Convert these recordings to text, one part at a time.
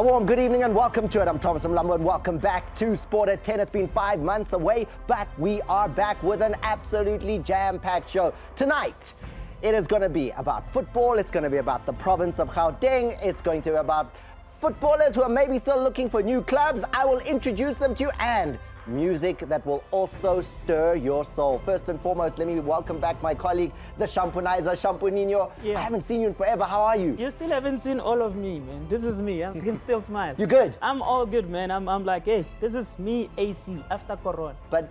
A warm good evening and welcome to it. I'm Thomas Mlambo and welcome back to Sportat10. It's been 5 months away, but we are back with an absolutely jam-packed show. Tonight, it is going to be about football. It's going to be about the province of Gauteng. It's going to be about footballers who are maybe still looking for new clubs. I will introduce them to you, and music that will also stir your soul. First and foremost, let me welcome back my colleague, the Shampunizer, Shampuninho. Yeah. I haven't seen you in forever. How are you? You still haven't seen all of me, man. This is me. I can still smile. You good? I'm all good, man. I'm like, hey, this is me, AC, after Corona. But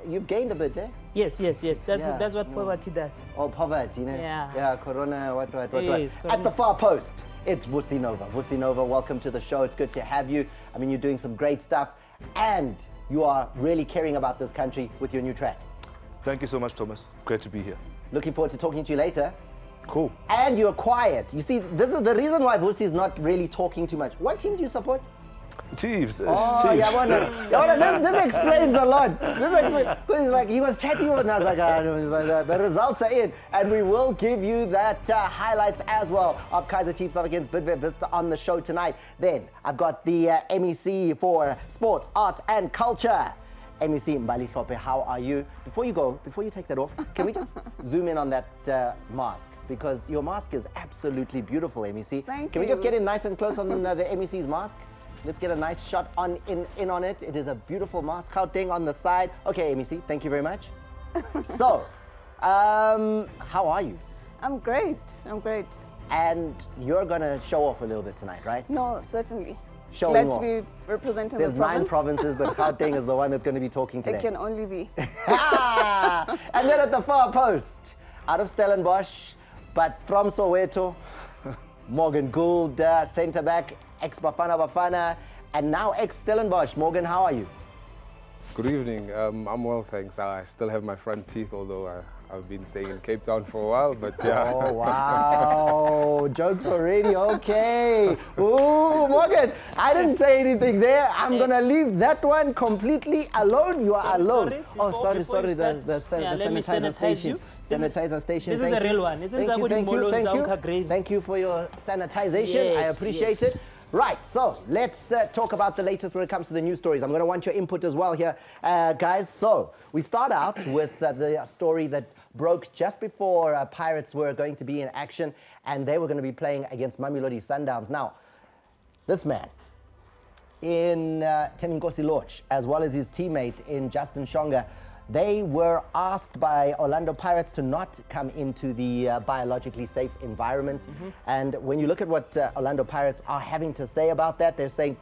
you've gained a bit, eh? Yes. That's what poverty does. Oh, poverty, you know? Yeah. Yeah, Corona, what. Yes, At corona. the far post, it's Vusi Nova. Vusi Nova, welcome to the show. It's good to have you. I mean, you're doing some great stuff, and you are really caring about this country with your new track. Thank you so much, Thomas. Great to be here. Looking forward to talking to you later. Cool. And you're quiet. You see, this is the reason why Vusi is not really talking too much. What team do you support? Chiefs. Oh, Chiefs. yeah, this explains a lot. Because like, he was chatting with us, the results are in. And we will give you that highlights as well of Kaizer Chiefs up against Bidvest Vista on the show tonight. Then I've got the MEC for Sports, Arts and Culture. MEC Mbali Hlophe, how are you? Before you take that off, can we just zoom in on that mask? Because your mask is absolutely beautiful, MEC. Thank you. Can we just get in nice and close on the MEC's mask? Let's get a nice shot in on it. It is a beautiful mask. Gauteng on the side. Okay, MEC, thank you very much. So, how are you? I'm great. And you're going to show off a little bit tonight, right? No, certainly. Showing Glad off. to be representing There's the province. 9 provinces, but Gauteng is the one that's going to be talking today. It can only be. And then at the far post, out of Stellenbosch, but from Soweto, Morgan Gould, centre back, ex-Bafana Bafana, and now ex-Stellenbosch. Morgan, how are you? Good evening. I'm well, thanks. I still have my front teeth, although I've been staying in Cape Town for a while, but yeah. Oh, wow. Jokes already, okay. Ooh, Morgan, I didn't say anything there. I'm going to leave that one completely alone. You are alone. Sorry. The sanitizer station. Sanitizer station. This is a real one. Thank you for your sanitization. Yes, I appreciate it. Right, so let's talk about the latest when it comes to the news stories. I'm going to want your input as well here, guys. So we start out with the story that broke just before Pirates were going to be in action, and they were going to be playing against Mamelodi Sundowns. Now, this man in Teminkosi Lorch, as well as his teammate in Justin Shonga, they were asked by Orlando Pirates to not come into the biologically safe environment. And when you look at what Orlando Pirates are having to say about that, they're saying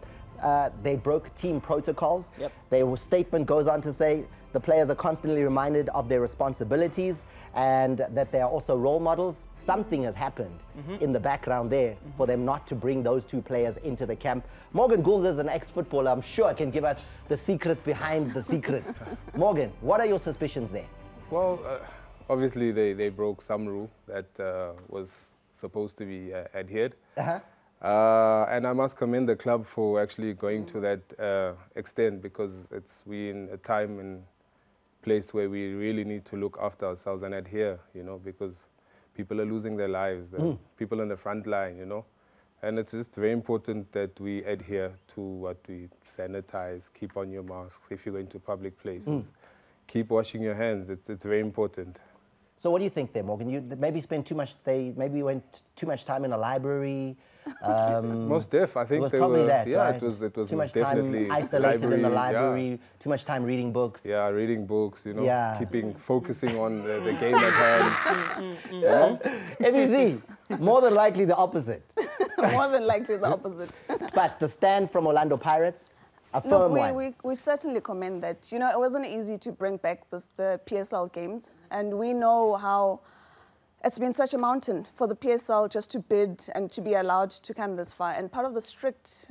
they broke team protocols. Yep. Their statement goes on to say the players are constantly reminded of their responsibilities and that they are also role models. Something has happened in the background there for them not to bring those 2 players into the camp. Morgan Gould is an ex-footballer. I'm sure can give us the secrets behind the secrets. Morgan, what are your suspicions there? Well, obviously they broke some rule that was supposed to be adhered. And I must commend the club for actually going to that extent, because we're in a time and place where we really need to look after ourselves and adhere, because people are losing their lives, people on the front line, and it's just very important that we adhere to what we sanitize, keep on your masks if you're going to public places, keep washing your hands. It's very important. So what do you think there, Morgan? You maybe spent too much, maybe went too much time in a library. Most def, I think it was they probably were. that, yeah, right? it was too much definitely time isolated in the library. Yeah. Too much time reading books. Yeah, reading books. Yeah. Focusing on the game at hand. MEC, more than likely the opposite. More than likely the opposite. But the stand from Orlando Pirates, a firm one. We certainly commend that. It wasn't easy to bring back the PSL games, and we know how it's been such a mountain for the PSL just to bid and to be allowed to come this far. And part of the strict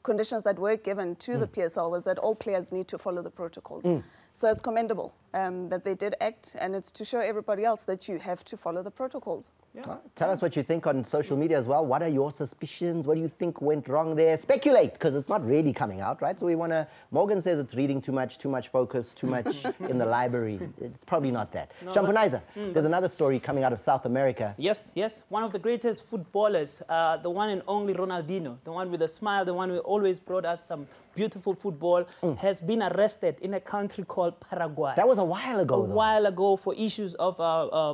conditions that were given to the PSL was that all players need to follow the protocols. So it's commendable. that they did act, and it's to show everybody else that you have to follow the protocols. Yeah. Tell us what you think on social media as well. What are your suspicions? What do you think went wrong there? Speculate, because it's not really coming out, right? So we want to... Morgan says it's reading too much focus, too much in the library. It's probably not that. No, Champonizer, there's another story coming out of South America. Yes, yes. One of the greatest footballers, the one and only Ronaldinho, the one with a smile, the one who always brought us some beautiful football, has been arrested in a country called Paraguay. That was a while ago, A while ago for issues of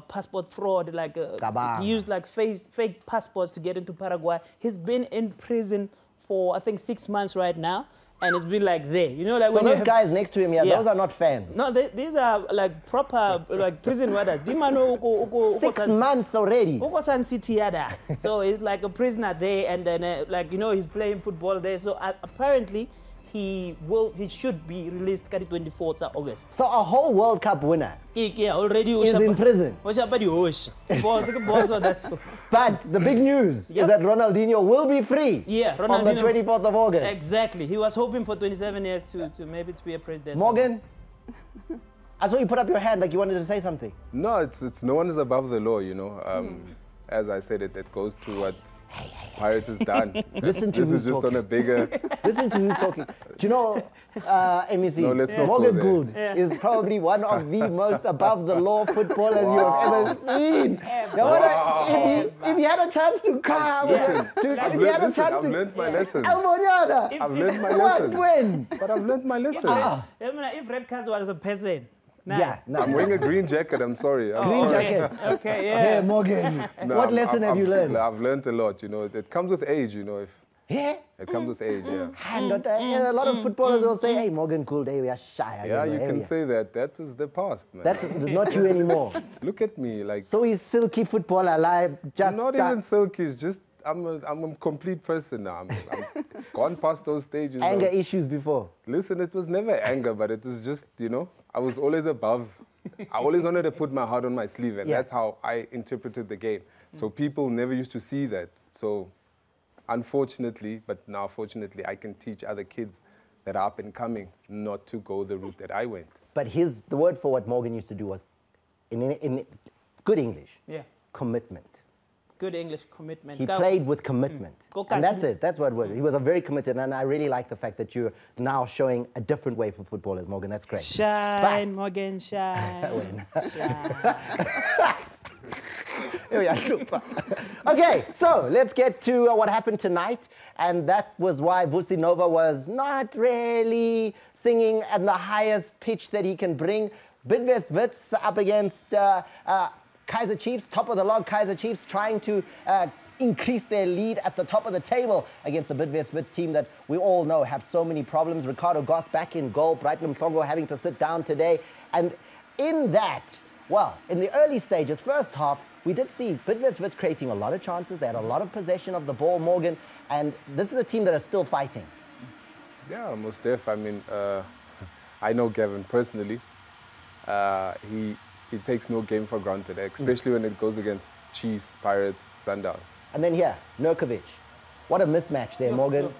passport fraud, like he used like fake passports to get into Paraguay. He's been in prison for, I think, 6 months right now. And it's been like there, you know, like so when those guys next to him here, those are not fans. No, these are like proper like prison warders. 6 months already. So he's like a prisoner there, and then like, you know, he's playing football there. So apparently he should be released 24th of August. So a whole World Cup winner already is in prison. But the big news is that Ronaldinho will be free on the 24th of August. Exactly. He was hoping for 27 years to maybe to be a president. Morgan, I saw you put up your hand like you wanted to say something. No, it's no one is above the law, you know. As I said, it goes to what Pirates has done. Listen to this who's is just talking. on a bigger... Listen to who's talking. Do you know, MEC, No, let's not Morgan go Gould is probably one of the most above the law footballers you have ever seen. If he had a chance to come, I've learned my lessons. I've learned my lessons. Win. But I've learned my lessons. If Red Card was a person. Yeah, no. I'm wearing a green jacket, I'm sorry. Green jacket. Okay, yeah. Hey, Morgan, what lesson have you learned? I've learned a lot, you know. It comes with age, you know. It comes with age, yeah. And a lot of footballers will say, hey, Morgan Gould, hey, we are shy. Yeah, you can say that. That is the past, man. That's not you anymore. Look at me, like... So he's silky footballer, like just... Not even silky, it's just... I'm a complete person now. I'm gone past those stages. Anger issues before. Listen, it was never anger, but it was just, you know, I was always above. I always wanted to put my heart on my sleeve, and that's how I interpreted the game. So people never used to see that. So unfortunately, but now fortunately, I can teach other kids that are up and coming not to go the route that I went. But the word for what Morgan used to do was, in good English, commitment. Good English, commitment. He played with commitment. And that's it. That's what it was. He was very committed. And I really like the fact that you're now showing a different way for footballers, Morgan. That's great. Shine, Morgan, shine. Okay, so let's get to what happened tonight. And that was why Vusi Nova was not really singing at the highest pitch that he can bring. Bidvest Wits up against... Kaizer Chiefs, top of the log, Kaizer Chiefs trying to increase their lead at the top of the table against the Bidvest Wits team that we all know have so many problems. Ricardo Goss back in goal, Brighton Mhlongo having to sit down today. And in that, well, in the early stages, first half, we did see Bidvest Wits creating a lot of chances. They had a lot of possession of the ball, Morgan, and this is a team that is still fighting. Yeah, most def. I mean, I know Gavin personally. He takes no game for granted, especially when it goes against Chiefs, Pirates, Sundowns. And then here, Nurkovic. What a mismatch there, Morgan.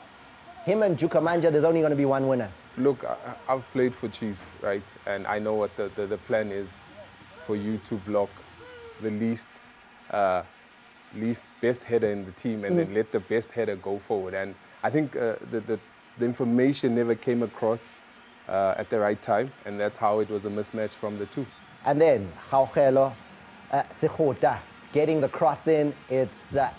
Him and Jukamanja, there's only going to be one winner. Look, I've played for Chiefs, right? And I know what the plan is for you to block the least best header in the team and then let the best header go forward. And I think the information never came across at the right time, and that's how it was a mismatch from the two. And then, Gaugelo Sekota getting the cross in. It's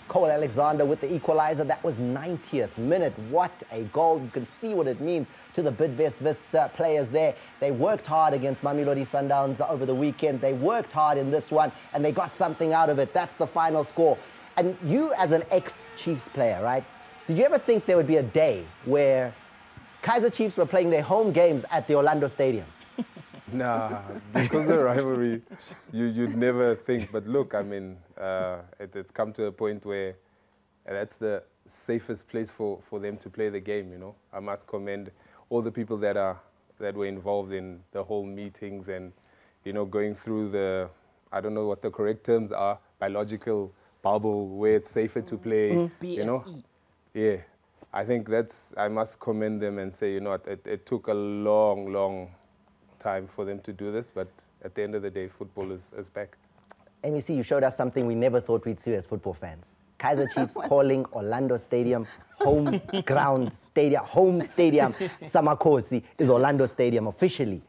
Cole Alexander with the equalizer. That was 90th minute. What a goal. You can see what it means to the Bidvest Wits players there. They worked hard against Mamelodi Sundowns over the weekend. They worked hard in this one, and they got something out of it. That's the final score. And you, as an ex-Chiefs player, right, did you ever think there would be a day where Kaizer Chiefs were playing their home games at the Orlando Stadium? Nah, because of the rivalry, you'd never think. But look, I mean, it's come to a point where that's the safest place for them to play the game, you know. I must commend all the people that were involved in the whole meetings and, you know, going through the, I don't know what the correct terms are, biological bubble where it's safer to play, you know. Yeah, I think I must commend them and say, you know, it took a long time for them to do this, but at the end of the day, football is back. MEC, you showed us something we never thought we'd see as football fans. Kaizer Chiefs calling Orlando Stadium home ground stadium, home stadium. Samakosi is Orlando Stadium officially.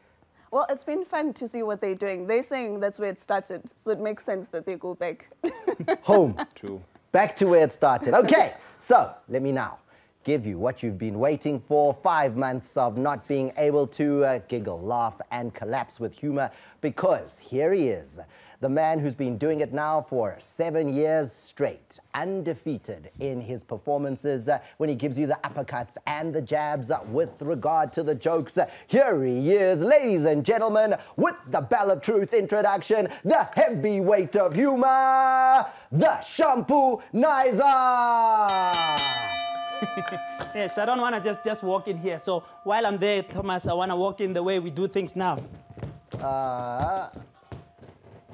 Well, it's been fun to see what they're doing. They're saying that's where it started, so it makes sense that they go back. Home. True. Back to where it started. Okay, so let me now give you what you've been waiting for. 5 months of not being able to giggle, laugh, and collapse with humor, because here he is, the man who's been doing it now for 7 years straight, undefeated in his performances when he gives you the uppercuts and the jabs with regard to the jokes. Here he is, ladies and gentlemen, with the Bell of Truth introduction, the heavyweight of humor, the Shampoo Nizer. Yes, I don't want to just walk in here. So while I'm there, Thomas, I want to walk in the way we do things now. The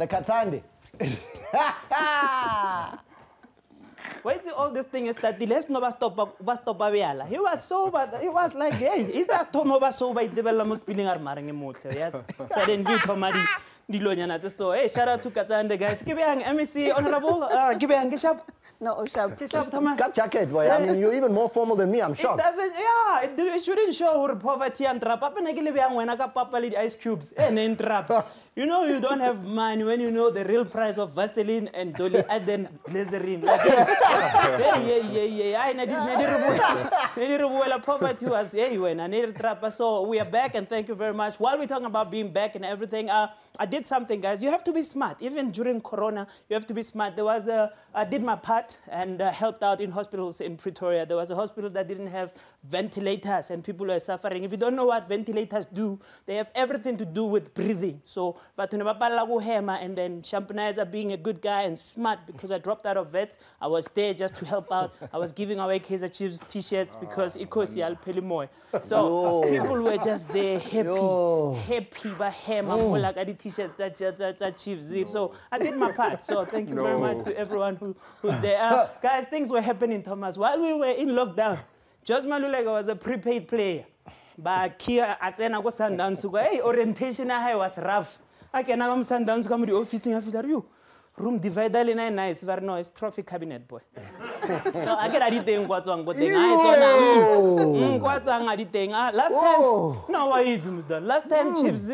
Katsandi. Why is all this thing is that the less no stop he was sober. He was like, hey, is that Tomo sober? Development spilling our maring emotion. Yes. So then we Tomadi Diloniana. So hey, shout out to Katsandi guys. Give me an MEC honorable. Give me an Gishap. No, Oshab. Thomas. Cut jacket, boy. I mean, you're even more formal than me. I'm shocked. It doesn't, yeah, it shouldn't show poverty and trap. When I got Papa ice cubes and then trap. You know you don't have money when you know the real price of Vaseline and Dolly Aden glycerin. Like, yeah. I need poverty was when I need trap. So we are back and thank you very much. While we're talking about being back and everything, I did something, guys. You have to be smart. Even during Corona, you have to be smart. There was I did my part and helped out in hospitals in Pretoria. There was a hospital that didn't have ventilators and people were suffering. If you don't know what ventilators do, they have everything to do with breathing. So, but and then Champagnizer being a good guy and smart, because I dropped out of vets, I was there just to help out. I was giving away Kaizer Chiefs t-shirts because ikosi alpelimoy. So people were just there happy, but like I did t-shirts that Chiefs. So I did my part. So thank you very much to everyone who's there. Guys, things were happening, Thomas. While we were in lockdown, Jos Malulega was a prepaid player. But Kia Atena was Sundowns. Hey, orientation I was rough. I can now Sundowns come to the office after you. Room divided in a nice, very nice trophy cabinet, boy. So I get a thing what's on, but then last time, no, why is it done? Last time Chiefs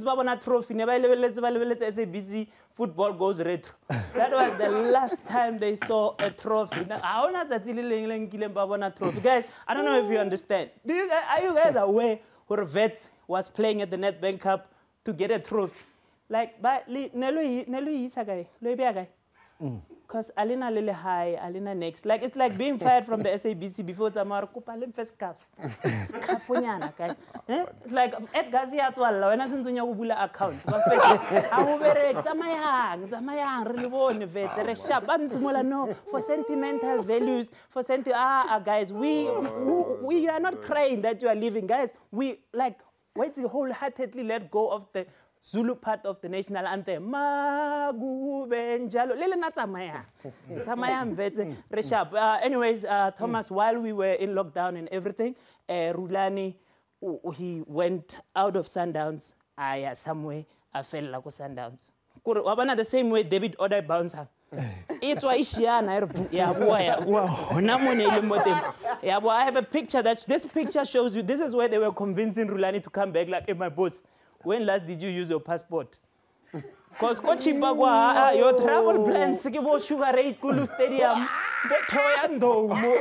Babana trophy, never let's SABC football goes retro. That was the last time they saw a trophy. I want to trophy. Guys, I don't know if you understand. Are you guys aware where Vets was playing at the Nedbank Cup to get a trophy? Like, but because Alina Lily High, Alina next. Like, it's like being fired from the SABC before Tamar Kupalin first scarf. Scarfoniana, guys. It's like Ed Gazia to Allah, when I send you a account. I will very Zamayang, really won't vet. No, for sentimental values, for guys, we are not crying that you are leaving, guys. We like, wait till wholeheartedly let go of the Zulu part of the national anthem. Anyways, Thomas, while we were in lockdown and everything, Rulani, he went out of Sundowns. Somewhere, I felt like Sundowns. The same way David ordered bouncer. It's why I have a picture this picture shows you, this is where they were convincing Rulani to come back, like, hey, my boss, when last did you use your passport? Because your travel plans, Sugar Rate, Kulu Stadium,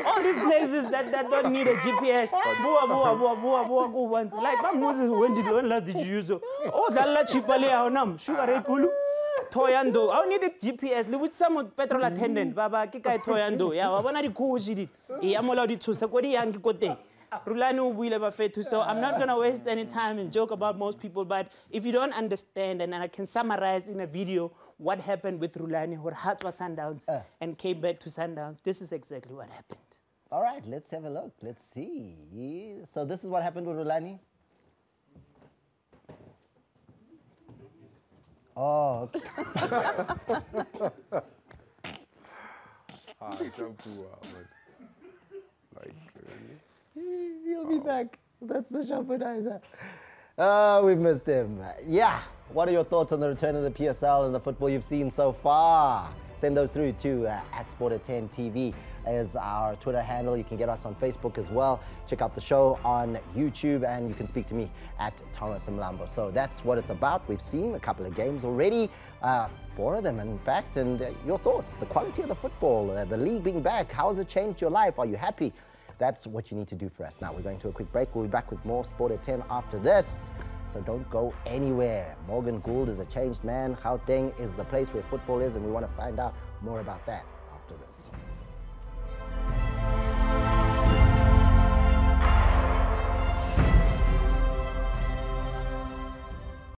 all these places that don't need a GPS. Like, my Moses, when last did you use your? Oh, that cheaply, Sugar Rate, Kulu. Toyando, I need a GPS with some petrol attendant. Baba Kikai Toyando, yeah, I want to go to Yamoladi to Sakori and Kote. Rulani will ever fail to. So I'm not going to waste any time and joke about most people. But if you don't understand, and I can summarize in a video what happened with Rulani, her heart was Sundowns and came back to Sundowns, this is exactly what happened. All right, let's have a look. Let's see. So this is what happened with Rulani. Oh, okay. He'll be back. That's the Champagnizer. Oh, we've missed him. Yeah. What are your thoughts on the return of the PSL and the football you've seen so far? Send those through to at Sportat10 TV is our Twitter handle. You can get us on Facebook as well. Check out the show on YouTube, and you can speak to me at Thomas Mlambo. So that's what it's about. We've seen a couple of games already, 4 of them in fact, and your thoughts, the quality of the football, the league being back, how has it changed your life? Are you happy? That's what you need to do for us. Now we're going to a quick break. We'll be back with more Sport at 10 after this. So don't go anywhere. Morgan Gould is a changed man. Gauteng is the place where football is, and we want to find out more about that after this.